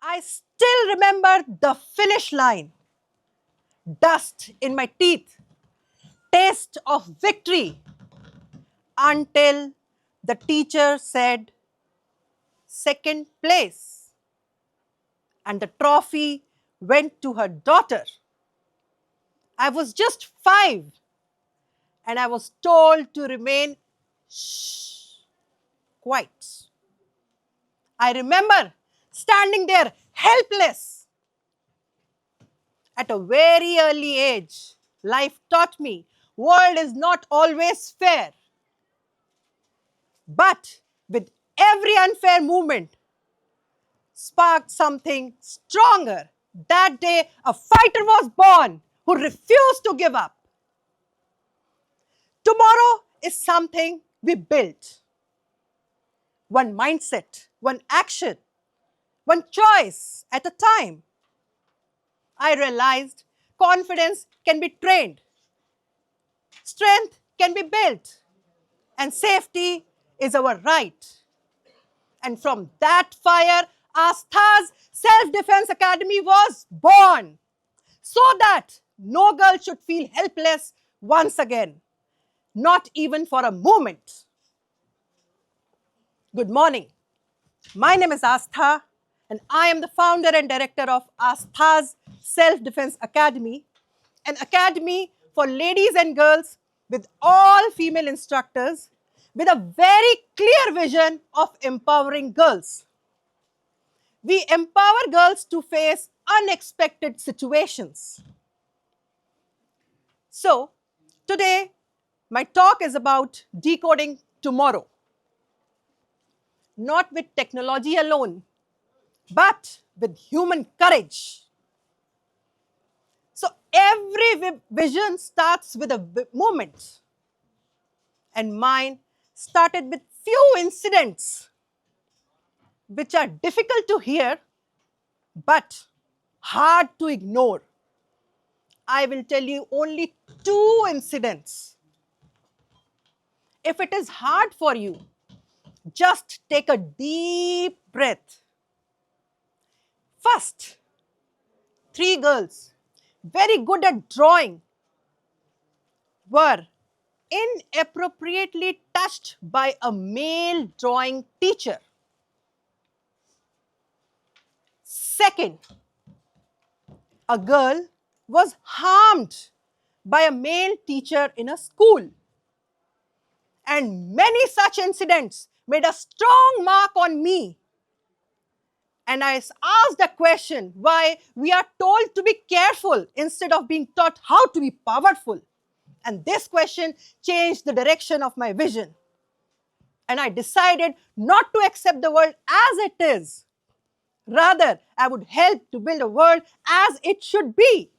I still remember the finish line, dust in my teeth, taste of victory, until the teacher said, second place, and the trophy went to her daughter. I was just 5, and I was told to remain quiet. I remember standing there helpless. At a very early age, life taught me world is not always fair. But with every unfair movement, sparked something stronger. That day, a fighter was born who refused to give up. Tomorrow is something we built. One mindset, one action, one choice at a time. I realized confidence can be trained, strength can be built, and safety is our right. And from that fire, Astha's Self-Defense Academy was born, so that no girl should feel helpless once again, not even for a moment. Good morning. My name is Astha, and I am the founder and director of Astha's Self-Defense Academy, an academy for ladies and girls with all female instructors with a very clear vision of empowering girls. We empower girls to face unexpected situations. So, today, my talk is about decoding tomorrow. Not with technology alone, but with human courage. So, every vision starts with a moment. And mine started with few incidents which are difficult to hear but hard to ignore. I will tell you only 2 incidents. If it is hard for you, just take a deep breath. First, 3 girls, very good at drawing, were inappropriately touched by a male drawing teacher. Second, a girl was harmed by a male teacher in a school. And many such incidents made a strong mark on me. And I asked the question why we are told to be careful instead of being taught how to be powerful. And this question changed the direction of my vision. And I decided not to accept the world as it is. Rather, I would help to build a world as it should be.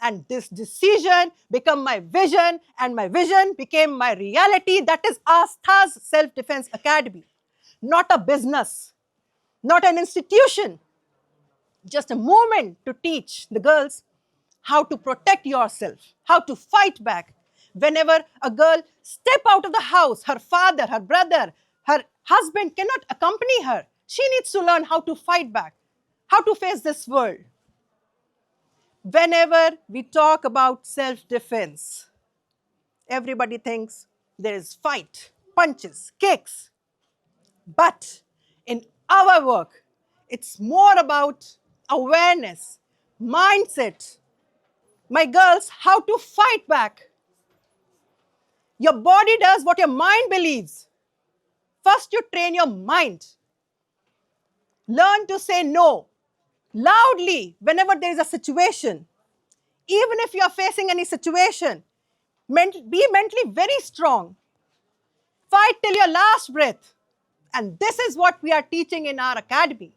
And this decision became my vision, and my vision became my reality. That is Astha's Self-Defense Academy. Not a business, not an institution, just a movement to teach the girls how to protect yourself, how to fight back. Whenever a girl steps out of the house, her father, her brother, her husband cannot accompany her. She needs to learn how to fight back, how to face this world. Whenever we talk about self-defense, everybody thinks there is fight, punches, kicks. But in our work, it's more about awareness, mindset. My girls, how to fight back. Your body does what your mind believes. First, you train your mind. Learn to say no loudly whenever there is a situation. Even if you are facing any situation, be mentally very strong. Fight till your last breath. And this is what we are teaching in our academy.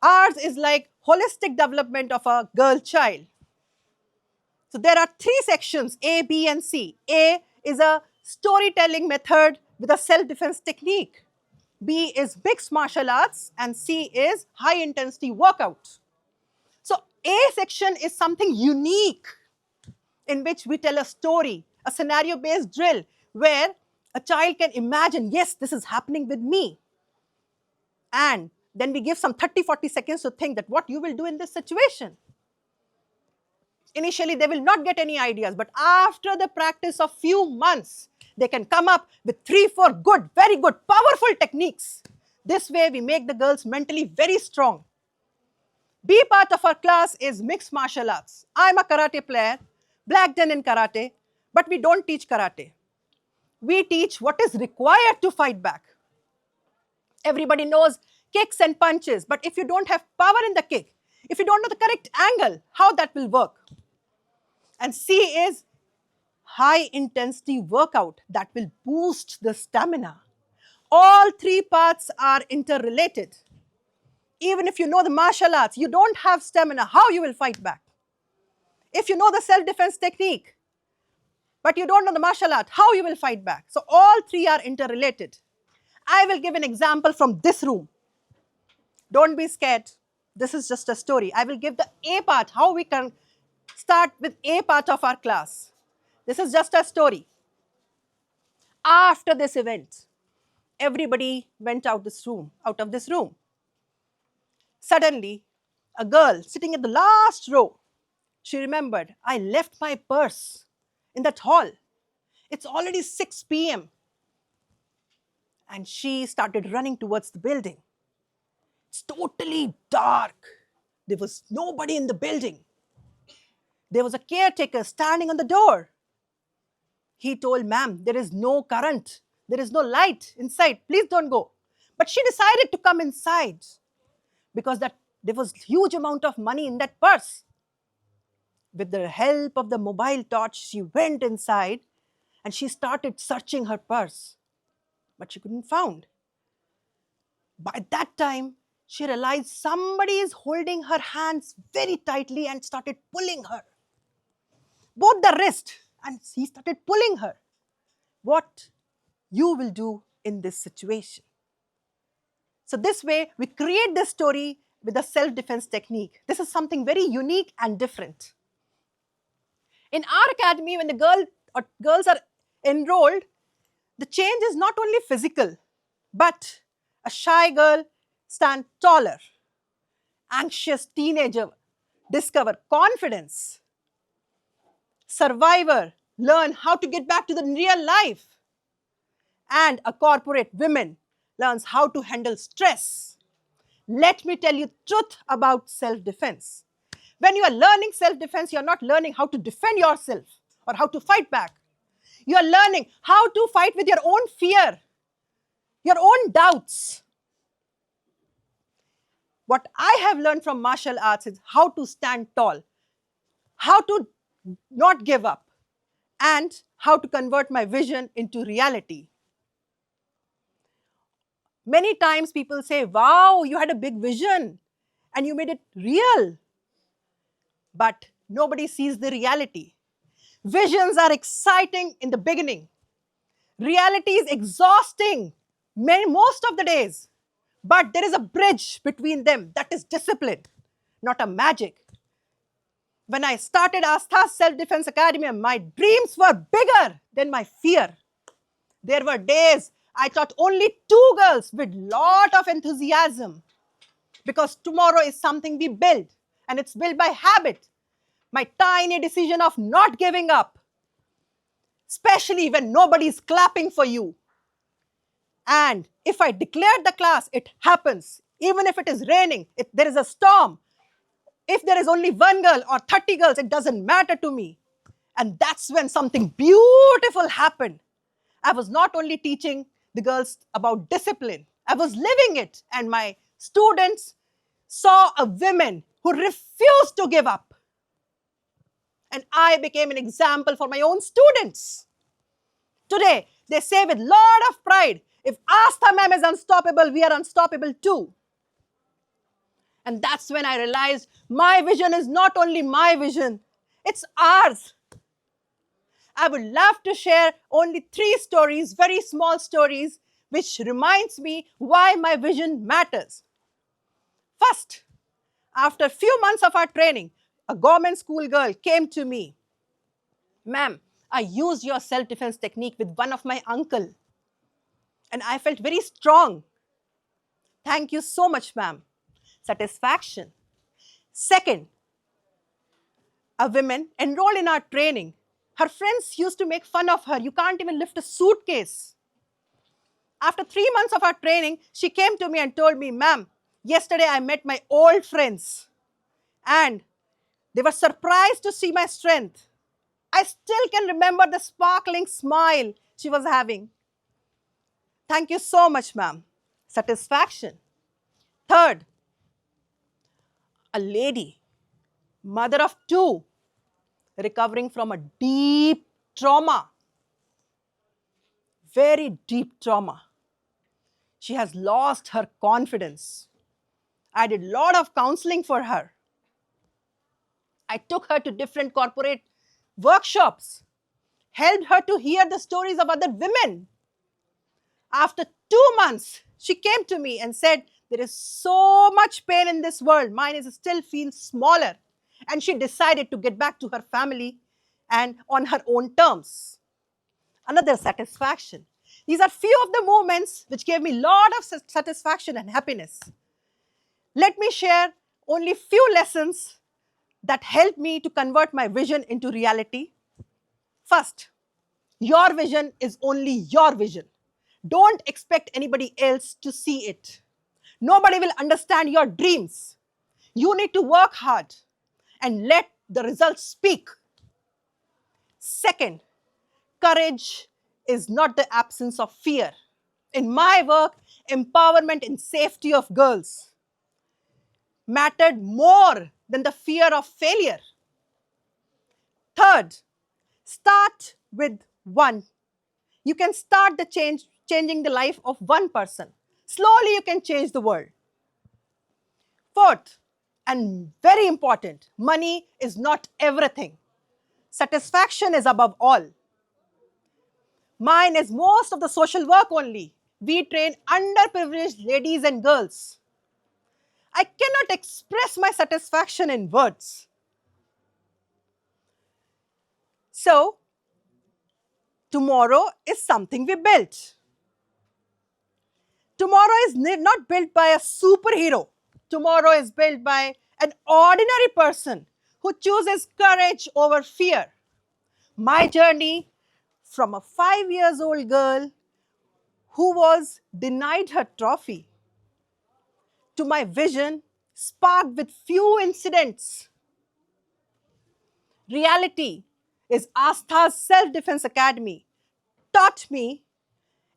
Ours is like holistic development of a girl child. So there are 3 sections, A, B, and C. A is a storytelling method with a self-defense technique. B is mixed martial arts, and C is high intensity workout. So A section is something unique in which we tell a story, a scenario-based drill where a child can imagine, yes, this is happening with me. And then we give some 30-40 seconds to think that what you will do in this situation. Initially, they will not get any ideas, but after the practice of few months, they can come up with 3-4 good, very good, powerful techniques. This way, we make the girls mentally very strong. B part of our class is mixed martial arts. I'm a karate player, black belt in karate, but we don't teach karate. We teach what is required to fight back. Everybody knows kicks and punches, but if you don't have power in the kick, if you don't know the correct angle, how that will work? And C is high intensity workout that will boost the stamina. All three parts are interrelated. Even if you know the martial arts, you don't have stamina, how you will fight back? If you know the self-defense technique, but you don't know the martial art, how you will fight back? So all three are interrelated. I will give an example from this room. Don't be scared. This is just a story. I will give the A part, how we can start with A part of our class. This is just a story. After this event, everybody went out of this room. Suddenly, a girl sitting in the last row, she remembered, I left my purse in that hall. It's already 6 p.m. And she started running towards the building. It's totally dark. There was nobody in the building. There was a caretaker standing on the door. He told, ma'am, there is no current. There is no light inside. Please don't go. But she decided to come inside because there was huge amount of money in that purse. With the help of the mobile torch, she went inside and she started searching her purse. But she couldn't find. By that time, she realized somebody is holding her hands very tightly and started pulling her. Both the wrist, and he started pulling her. What you will do in this situation? So this way, we create this story with a self-defense technique. This is something very unique and different. In our academy, when the girls are enrolled, the change is not only physical, but a shy girl stands taller. Anxious teenager discover confidence. Survivor learn how to get back to the real life. And a corporate woman learns how to handle stress. Let me tell you truth about self-defense. When you are learning self-defense, you are not learning how to defend yourself or how to fight back. You are learning how to fight with your own fear, your own doubts. What I have learned from martial arts is how to stand tall, how to not give up, and how to convert my vision into reality. Many times people say, wow, you had a big vision and you made it real. But nobody sees the reality. Visions are exciting in the beginning. Reality is exhausting most of the days. But there is a bridge between them that is discipline, not a magic. When I started Astha Self-Defense Academy, my dreams were bigger than my fear. There were days I taught only 2 girls with lot of enthusiasm because tomorrow is something we build and it's built by habit. My tiny decision of not giving up, especially when nobody is clapping for you. And if I declared the class, it happens. Even if it is raining, if there is a storm, if there is only 1 girl or 30 girls, it doesn't matter to me. And that's when something beautiful happened. I was not only teaching the girls about discipline, I was living it. And my students saw a woman who refused to give up. And I became an example for my own students. Today, they say with a lot of pride, if Astha ma'am is unstoppable, we are unstoppable too. And that's when I realized my vision is not only my vision, it's ours. I would love to share only 3 stories, very small stories, which reminds me why my vision matters. First, after a few months of our training, a government school girl came to me. Ma'am, I used your self-defense technique with one of my uncle. And I felt very strong. Thank you so much, ma'am. Satisfaction. Second, a woman enrolled in our training. Her friends used to make fun of her. You can't even lift a suitcase. After 3 months of our training, she came to me and told me, ma'am, yesterday I met my old friends and they were surprised to see my strength. I still can remember the sparkling smile she was having. Thank you so much, ma'am. Satisfaction. Third, a lady, mother of two, recovering from a deep trauma, very deep trauma. She has lost her confidence. I did a lot of counseling for her. I took her to different corporate workshops, helped her to hear the stories of other women. After 2 months, she came to me and said, there is so much pain in this world. Mine is still feels smaller. And she decided to get back to her family and on her own terms. Another satisfaction. These are few of the moments which gave me a lot of satisfaction and happiness. Let me share only few lessons that helped me to convert my vision into reality. First, your vision is only your vision. Don't expect anybody else to see it. Nobody will understand your dreams. You need to work hard and let the results speak. Second, courage is not the absence of fear. In my work, empowerment and safety of girls mattered more than the fear of failure. Third, start with one. You can start the changing the life of one person. Slowly you can change the world. Fourth, and very important, money is not everything. Satisfaction is above all. Mine is most of the social work only. We train underprivileged ladies and girls. I cannot express my satisfaction in words. So, tomorrow is something we built. Tomorrow is not built by a superhero. Tomorrow is built by an ordinary person who chooses courage over fear. My journey from a 5-year-old girl who was denied her trophy to my vision sparked with few incidents. Reality is Astha's Self-Defense Academy taught me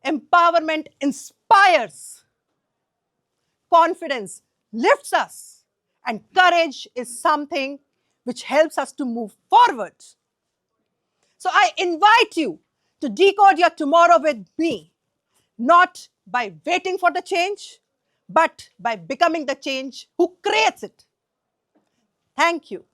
empowerment inspires, confidence lifts us, and courage is something which helps us to move forward. So I invite you to decode your tomorrow with me, not by waiting for the change, but by becoming the change who creates it. Thank you.